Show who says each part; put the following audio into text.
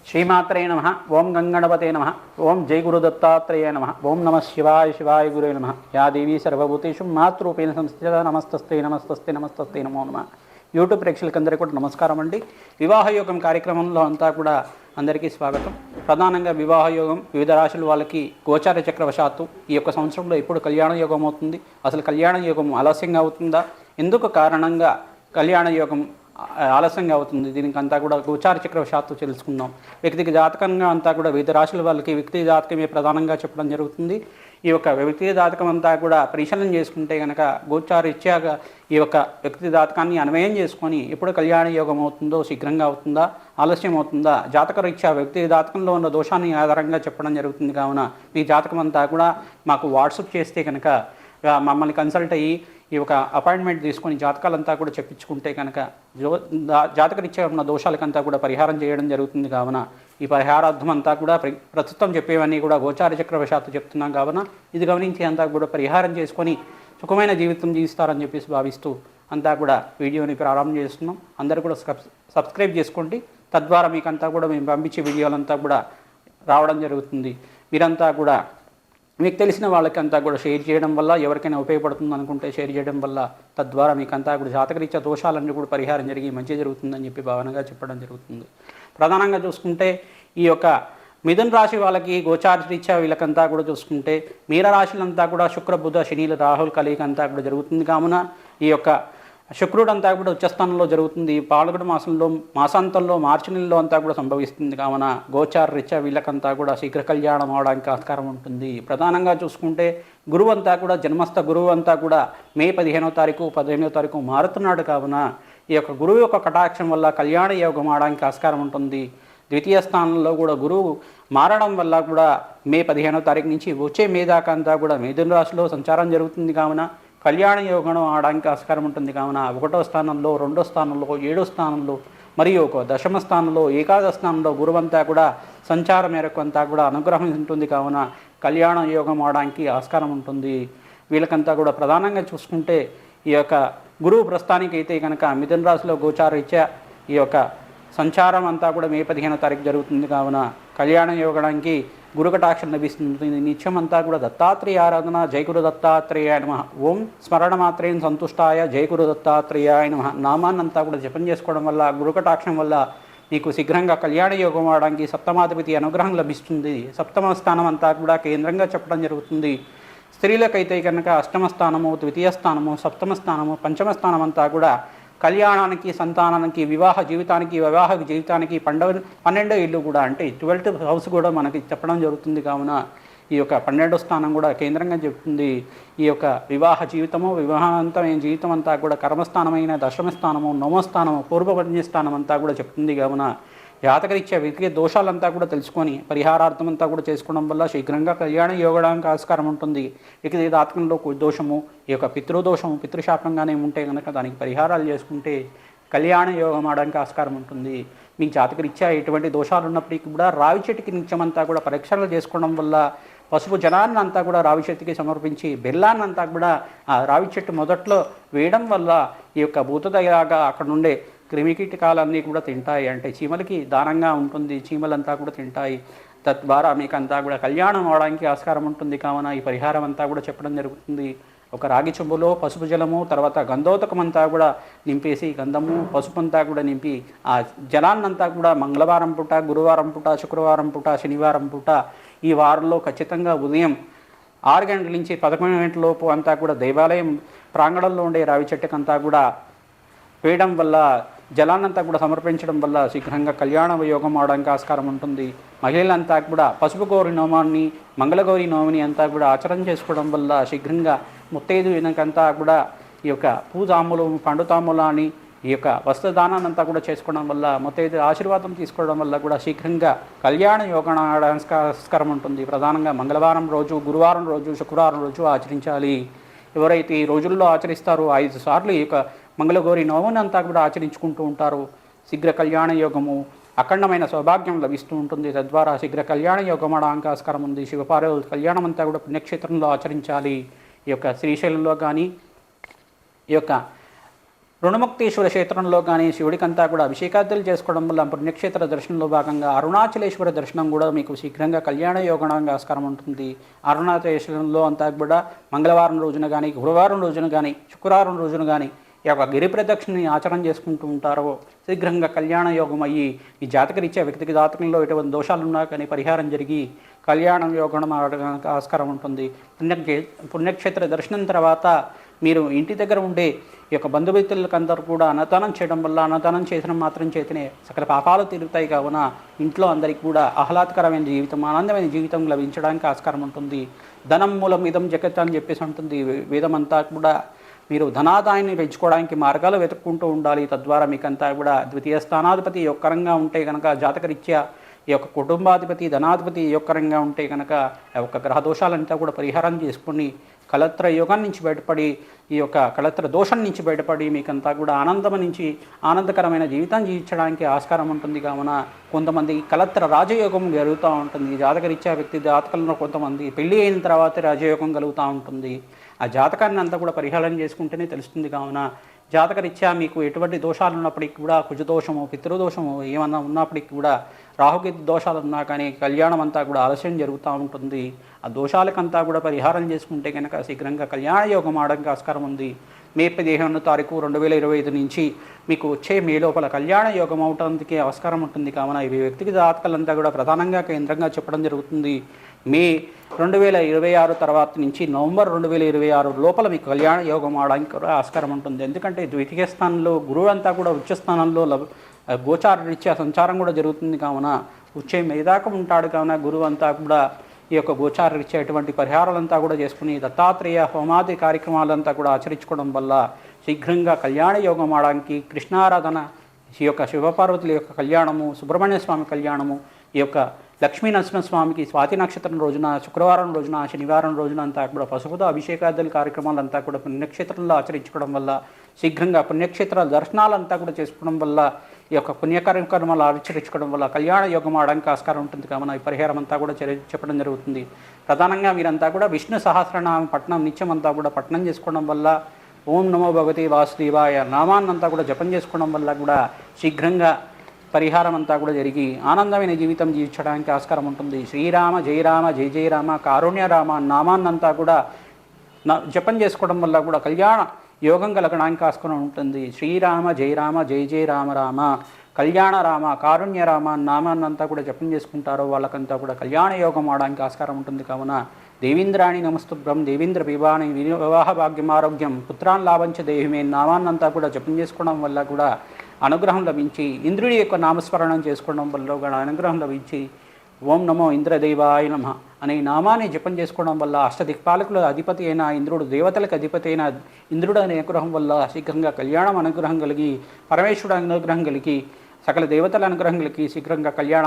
Speaker 1: శ్రీమాత్రే నమ. ఓం గంగణపతే నమ. ఓం జై గురు దత్తాత్రేయ నమ. ఓం నమ శివాయ శివాయ గురే నమ. యా దేవీ సర్వభూతేషు మాతృరూపేణ సంస్థిత. నమస్తస్తే నమస్తస్తే నమస్తస్తే నమో నమ. యూట్యూబ్ ప్రేక్షకులందరికీ కూడా నమస్కారం అండి. వివాహయోగం కార్యక్రమంలో అంతా కూడా అందరికీ స్వాగతం. ప్రధానంగా వివాహయోగం వివిధ రాశుల వాళ్ళకి గోచార చక్రవశాత్తు ఈ యొక్క సంవత్సరంలో ఎప్పుడు కళ్యాణ యోగం అవుతుంది, అసలు కళ్యాణ యోగం ఆలస్యంగా అవుతుందా, ఎందుకు కారణంగా కళ్యాణ యోగం ఆలస్యంగా అవుతుంది, దీనికి అంతా కూడా గోచార చక్రవశాత్తు తెలుసుకుందాం. వ్యక్తికి జాతకంగా అంతా కూడా వివిధ రాశుల వాళ్ళకి వ్యక్తి జాతకమే ప్రధానంగా చెప్పడం జరుగుతుంది. ఈ యొక్క వ్యక్తి జాతకం అంతా కూడా పరిశీలన చేసుకుంటే కనుక గోచారీత్యాగా ఈ యొక్క వ్యక్తి జాతకాన్ని అన్వయం చేసుకొని ఎప్పుడు కళ్యాణ యోగం అవుతుందో, శీఘ్రంగా అవుతుందా, ఆలస్యం అవుతుందా, జాతకరీత్యా వ్యక్తి జాతకంలో ఉన్న దోషాన్ని ఆధారంగా చెప్పడం జరుగుతుంది. కావున మీ జాతకం అంతా కూడా మాకు వాట్సాప్ చేస్తే కనుక మమ్మల్ని కన్సల్ట్ అయ్యి ఈ ఒక అపాయింట్మెంట్ తీసుకొని జాతకాలంతా కూడా చెప్పించుకుంటే కనుక జాతకరీత్యా ఉన్న దోషాలకంతా కూడా పరిహారం చేయడం జరుగుతుంది. కావున ఈ పరిహారార్థం అంతా కూడా ప్రస్తుతం చెప్పేవన్నీ కూడా గోచార చక్రవశాత్తు చెప్తున్నాం. కావున ఇది గమనించి అంతా కూడా పరిహారం చేసుకొని సుఖమైన జీవితం జీవిస్తారని చెప్పేసి భావిస్తూ అంతా కూడా వీడియోని ప్రారంభం చేస్తున్నాం. అందరూ కూడా సబ్స్క్రైబ్ చేసుకోండి. తద్వారా మీకంతా కూడా మేము పంపించే వీడియోలంతా కూడా రావడం జరుగుతుంది. మీరంతా కూడా మీకు తెలిసిన వాళ్ళకి అంతా కూడా షేర్ చేయడం వల్ల, ఎవరికైనా ఉపయోగపడుతుంది అనుకుంటే షేర్ చేయడం వల్ల తద్వారా మీకంతా కూడా జాతకరీత్యా దోషాలన్నీ కూడా పరిహారం జరిగి మంచి జరుగుతుందని చెప్పి భావనగా చెప్పడం జరుగుతుంది. ప్రధానంగా చూసుకుంటే ఈ యొక్క మిథున రాశి వాళ్ళకి గోచారరీత్యా వీళ్ళకంతా కూడా చూసుకుంటే మీనరాశులంతా కూడా శుక్ర బుధ శనిల రాహుల్ కలయిక అంతా కూడా జరుగుతుంది. కావున ఈ యొక్క శుక్రుడు అంతా కూడా ఉచ్చస్థానంలో జరుగుతుంది. పాల్గొన మాసాంతంలో మార్చి నెలలో అంతా కూడా సంభవిస్తుంది. కావున గోచార రీత్యా వీళ్ళకంతా కూడా శీఘ్ర కళ్యాణం అవడానికి ఆస్కారం ఉంటుంది. ప్రధానంగా చూసుకుంటే గురువు అంతా కూడా జన్మస్థ గురువు అంతా కూడా మే 15వ తారీఖు 15వ తారీఖు మారుతున్నాడు. కావున ఈ యొక్క గురువు యొక్క కటాక్షం వల్ల కళ్యాణ యోగం అవడానికి ఆస్కారం ఉంటుంది. ద్వితీయ స్థానంలో కూడా గురువు మారడం వల్ల కూడా మే 15వ తారీఖు నుంచి వచ్చే మే దాకా అంతా కూడా మిథున రాశిలో సంచారం జరుగుతుంది. కావున కళ్యాణ యోగం ఆడడానికి ఆస్కారం ఉంటుంది. కావున 1వ స్థానంలో, 2వ స్థానంలో, 7వ స్థానంలో మరియు ఒక దశమ స్థానంలో, ఏకాదశ స్థానంలో గురువంతా కూడా సంచారం మేరకు అంతా కూడా అనుగ్రహం ఉంటుంది. కావున కళ్యాణ యోగం ఆడడానికి ఆస్కారం ఉంటుంది. వీళ్ళకంతా కూడా ప్రధానంగా చూసుకుంటే ఈ యొక్క గురువు ప్రస్థానికి అయితే కనుక మిథున రాశిలో గోచారీత్యా ఈ యొక్క సంచారం అంతా కూడా మే 15వ తారీఖు జరుగుతుంది. కావున కళ్యాణ యోగానికి గురుకటాక్షం లభిస్తుంది. నిత్యం అంతా కూడా దత్తాత్రేయ ఆరాధన. జై గురు దత్తాత్రేయాయ నమః. ఓం స్మరణ మాత్రేణ సంతుష్టాయ జై గురు దత్తాత్రేయాయ నమః నామాన్నంతా కూడా జపం చేసుకోవడం వల్ల, గురుకటాక్షం వల్ల మీకు శీఘ్రంగా కళ్యాణ యోగం అవడానికి సప్తమాధిపతి అనుగ్రహం లభిస్తుంది. సప్తమ స్థానం అంతా కూడా కేంద్రంగా చెప్పడం జరుగుతుంది. స్త్రీలకైతే కనుక అష్టమ స్థానము, ద్వితీయ స్థానము, సప్తమ స్థానము, పంచమ స్థానం అంతా కూడా కళ్యాణానికి, సంతానానికి, వివాహ జీవితానికి 12వ ఇల్లు కూడా అంటే 12th హౌస్ కూడా మనకి చెప్పడం జరుగుతుంది. కావున ఈ యొక్క 12వ స్థానం కూడా కేంద్రంగా చెప్తుంది. ఈ యొక్క వివాహ జీవితము, వివాహవంతమైన జీవితం అంతా కూడా కర్మస్థానమైన దశమ స్థానము, 9వ స్థానము, పూర్వపుణ్య స్థానం అంతా కూడా చెప్తుంది. కావున జాతకరీత్యా వ్యక్తిగత దోషాలంతా కూడా తెలుసుకొని పరిహారార్థం అంతా కూడా చేసుకోవడం వల్ల శీఘ్రంగా కళ్యాణ యోగడానికి ఆస్కారం ఉంటుంది. వ్యక్తిగత జాతకంలో దోషము, ఈ యొక్క పితృదోషము, పితృశాపంగానే ఉంటే కనుక దానికి పరిహారాలు చేసుకుంటే కళ్యాణ యోగం ఆడడానికి ఆస్కారం ఉంటుంది. మీకు జాతకరీత్యా ఎటువంటి దోషాలు ఉన్నప్పటికీ కూడా రావి చెట్టుకి నిత్యమంతా కూడా పరీక్షలు చేసుకోవడం వల్ల, పసుపు జలాన్ని అంతా కూడా రావి చెట్టుకి సమర్పించి బెల్లాన్ని అంతా కూడా ఆ రావి చెట్టు మొదట్లో వేయడం వల్ల ఈ యొక్క భూతదయగా అక్కడ నుండే క్రిమికీటకాలన్నీ కూడా తింటాయి. అంటే చీమలకి దానంగా ఉంటుంది, చీమలంతా కూడా తింటాయి. తద్వారా మీకు అంతా కూడా కళ్యాణం అవడానికి ఆస్కారం ఉంటుంది. కావున ఈ పరిహారం అంతా కూడా చెప్పడం జరుగుతుంది. ఒక రాగి చెంబులో పసుపు జలము, తర్వాత గంధోదకం అంతా కూడా నింపేసి, గంధము పసుపు అంతా కూడా నింపి ఆ జలాన్నంతా కూడా మంగళవారం పూట, గురువారం పూట, శుక్రవారం పూట, శనివారం పూట ఈ వారంలో ఖచ్చితంగా ఉదయం 6 గంటల నుంచి 11 గంటల లోపు అంతా కూడా దేవాలయం ప్రాంగణంలో ఉండే రావి చెట్టుకంతా కూడా వేయడం వల్ల, జలాన్నంతా కూడా సమర్పించడం వల్ల శీఘ్రంగా కళ్యాణ యోగం అవడానికి ఆస్కారం ఉంటుంది. మహిళలంతా కూడా పసుపు గౌరి నోమాన్ని, మంగళగౌరి నోమిని అంతా కూడా ఆచరణ చేసుకోవడం వల్ల శీఘ్రంగా ముత్తైదు వెనకంతా కూడా ఈ యొక్క పూజాములు, పండుతాములాని, ఈ యొక్క వస్త్రదానాన్ని అంతా కూడా చేసుకోవడం వల్ల, ముత్తైదు ఆశీర్వాదం తీసుకోవడం వల్ల కూడా శీఘ్రంగా కళ్యాణ యోగం అవడానికి ఆస్కారం ఉంటుంది. ప్రధానంగా మంగళవారం రోజు, గురువారం రోజు, శుక్రవారం రోజు ఆచరించాలి. ఎవరైతే ఈ రోజుల్లో ఆచరిస్తారో 5 సార్లు ఈ యొక్క మంగళగౌరి నోముని అంతా కూడా ఆచరించుకుంటూ ఉంటారు. శీఘ్ర కళ్యాణ యోగము, అఖండమైన సౌభాగ్యం లభిస్తూ ఉంటుంది. తద్వారా శీఘ్ర కళ్యాణ యోగం అవడానికి ఆస్కారం ఉంది. శివపార్వతుల కళ్యాణం అంతా కూడా పుణ్యక్షేత్రంలో ఆచరించాలి. ఈ యొక్క శ్రీశైలంలో కానీ, ఈ యొక్క రుణముక్తేశ్వర క్షేత్రంలో కానీ శివుడికంతా కూడా అభిషేకాదులు చేసుకోవడం వల్ల పుణ్యక్షేత్ర దర్శనంలో భాగంగా అరుణాచలేశ్వర దర్శనం కూడా మీకు శీఘ్రంగా కళ్యాణ యోగంగా ఆస్కారం ఉంటుంది. అరుణాచలేశ్వరంలో అంతా కూడా మంగళవారం రోజున కానీ, గురువారం రోజున కానీ, శుక్రవారం రోజున కానీ ఈ యొక్క గిరి ప్రదక్షిణని ఆచరణ చేసుకుంటూ ఉంటారో శీఘ్రంగా కళ్యాణ యోగం అయ్యి ఈ జాతకరీత్యా వ్యక్తికి జాతకంలో ఎటువంటి దోషాలున్నా కానీ పరిహారం జరిగి కళ్యాణం యోగం ఆడడానికి ఆస్కారం ఉంటుంది. పుణ్యక్షేత్ర దర్శనం తర్వాత మీరు ఇంటి దగ్గర ఉండే ఈ యొక్క బంధుమిత్రులకందరూ కూడా అన్నదానం చేయడం వల్ల అన్నదానం చేసిన మాత్రం చేతనే సకల పాపాలు తీరుతాయి. కావున ఇంట్లో అందరికీ కూడా ఆహ్లాదకరమైన జీవితం, ఆనందమైన జీవితం లభించడానికి ఆస్కారం ఉంటుంది. ధనం మూలం ఇదం జగత్ అని చెప్పేసి ఉంటుంది వేదం అంతా కూడా. మీరు ధనాదాయాన్ని పెంచుకోవడానికి మార్గాలు వెతుక్కుంటూ ఉండాలి. తద్వారా మీకంతా కూడా ద్వితీయ స్థానాధిపతి యొక్కరంగా ఉంటే కనుక జాతకరీత్యా ఈ యొక్క కుటుంబాధిపతి ధనాధిపతి యొక్కరంగా ఉంటే కనుక ఆ యొక్క గ్రహ దోషాలంతా కూడా పరిహారం చేసుకుని కళత్ర యోగం నుంచి బయటపడి ఈ యొక్క కళత్ర దోషం నుంచి బయటపడి మీకంతా కూడా ఆనందకరమైన జీవితం జీవించడానికి ఆస్కారం ఉంటుంది. కావున కొంతమంది కళత్ర రాజయోగం జరుగుతూ ఉంటుంది. జాతకరీత్యా వ్యక్తి జాతకంలో కొంతమంది పెళ్ళి అయిన తర్వాత రాజయోగం కలుగుతూ ఉంటుంది. ఆ జాతకాన్ని అంతా కూడా పరిహారం చేసుకుంటేనే తెలుస్తుంది. కావున జాతకరీత్యా మీకు ఎటువంటి దోషాలు ఉన్నప్పటికీ కూడా కుజదోషము, పితృదోషము ఏమన్నా ఉన్నప్పటికీ కూడా రాహుకేతు దోషాలు ఉన్నా కానీ కళ్యాణం అంతా కూడా ఆలస్యం జరుగుతూ ఉంటుంది. ఆ దోషాలకంతా కూడా పరిహారం చేసుకుంటే కనుక శీఘ్రంగా కళ్యాణ యోగం ఆడడానికి ఆస్కారం ఉంది. మే 15వ తారీఖు 2025 నుంచి మీకు వచ్చే మే లోపల కళ్యాణ యోగం అవటానికి ఆస్కారం ఉంటుంది. కావున ఇవి వ్యక్తిగత జాతకాలంతా కూడా ప్రధానంగా కేంద్రంగా చెప్పడం జరుగుతుంది. మే 2026 తర్వాత నుంచి నవంబర్ 2026 లోపల మీకు కళ్యాణ యోగం ఆడడానికి కూడా ఆస్కారం ఉంటుంది. ఎందుకంటే ద్వితీయ స్థానంలో గురువు అంతా కూడా ఉచ్చస్థానంలో గోచార రీత్యా సంచారం కూడా జరుగుతుంది. కావున వచ్చే మేదాకం ఉంటాడు. కావున గురువు అంతా కూడా ఈ యొక్క గోచార రీత్యా ఎటువంటి పరిహారాలంతా కూడా చేసుకుని దత్తాత్రేయ హోమాది కార్యక్రమాలంతా కూడా ఆచరించుకోవడం వల్ల శీఘ్రంగా కళ్యాణ యోగం ఆడడానికి కృష్ణారాధన, ఈ యొక్క శివపార్వతుల యొక్క కళ్యాణము, సుబ్రహ్మణ్య స్వామి కళ్యాణము, ఈ యొక్క లక్ష్మీ నరసింహస్వామికి స్వాతి నక్షత్రం రోజున, శుక్రవారం రోజున, శనివారం రోజున అంతా కూడా పసుపుతో అభిషేకాదుల కార్యక్రమాలంతా కూడా పుణ్యక్షేత్రంలో ఆచరించుకోవడం వల్ల శీఘ్రంగా పుణ్యక్షేత్ర దర్శనాలంతా కూడా చేసుకోవడం వల్ల ఈ యొక్క పుణ్యకార్యక్రమాలు ఆచరించుకోవడం వల్ల కళ్యాణ యోగం ఆడడానికి ఆస్కారం ఉంటుంది. కావున ఈ పరిహారం అంతా కూడా చెప్పడం జరుగుతుంది. ప్రధానంగా మీరంతా కూడా విష్ణు సహస్రనామ పఠనం నిత్యం అంతా కూడా పఠనం చేసుకోవడం వల్ల ఓం నమో భగవతి వాసుదేవాయ నామాన్నంతా కూడా జపం చేసుకోవడం వల్ల కూడా శీఘ్రంగా పరిహారం అంతా కూడా జరిగి ఆనందమైన జీవితం జీవించడానికి ఆస్కారం ఉంటుంది. శ్రీరామ జయ రామ జయ జయ రామ కారుణ్య రామ నామాన్నంతా కూడా జపం చేసుకోవడం వల్ల కూడా కళ్యాణ యోగం కలగడానికి ఆస్కారం ఉంటుంది. శ్రీరామ జయ రామ జయ జయ రామ రామ కళ్యాణ రామ కారుణ్య రామ నామాన్నంతా కూడా జపం చేసుకుంటారో వాళ్ళకంతా కూడా కళ్యాణ యోగం ఆడడానికి ఆస్కారం ఉంటుంది. కావున దేవీంద్రాణి నమస్తుభ్రం దేవీంద్ర వివాహి వివాహ భాగ్యం ఆరోగ్యం పుత్రాన్ లాభంచ దేహిమే నామాన్నంతా కూడా జపం చేసుకోవడం వల్ల కూడా అనుగ్రహం లభించి ఇంద్రుడి యొక్క నామస్మరణం చేసుకోవడం వల్ల కూడా అనుగ్రహం లభించి ఓం నమో ఇంద్రదేవాయ నమః అనే నామాన్ని జపం చేసుకోవడం వల్ల అష్టదిక్పాలకుల అధిపతి అయిన ఇంద్రుడు, దేవతలకు అధిపతి అయిన ఇంద్రుడు అనే అనుగ్రహం వల్ల శీఘ్రంగా కళ్యాణం అనుగ్రహం కలిగి పరమేశ్వరుడు అనుగ్రహం కలిగి సకల దేవతల అనుగ్రహం కలిగి శీఘ్రంగా కళ్యాణం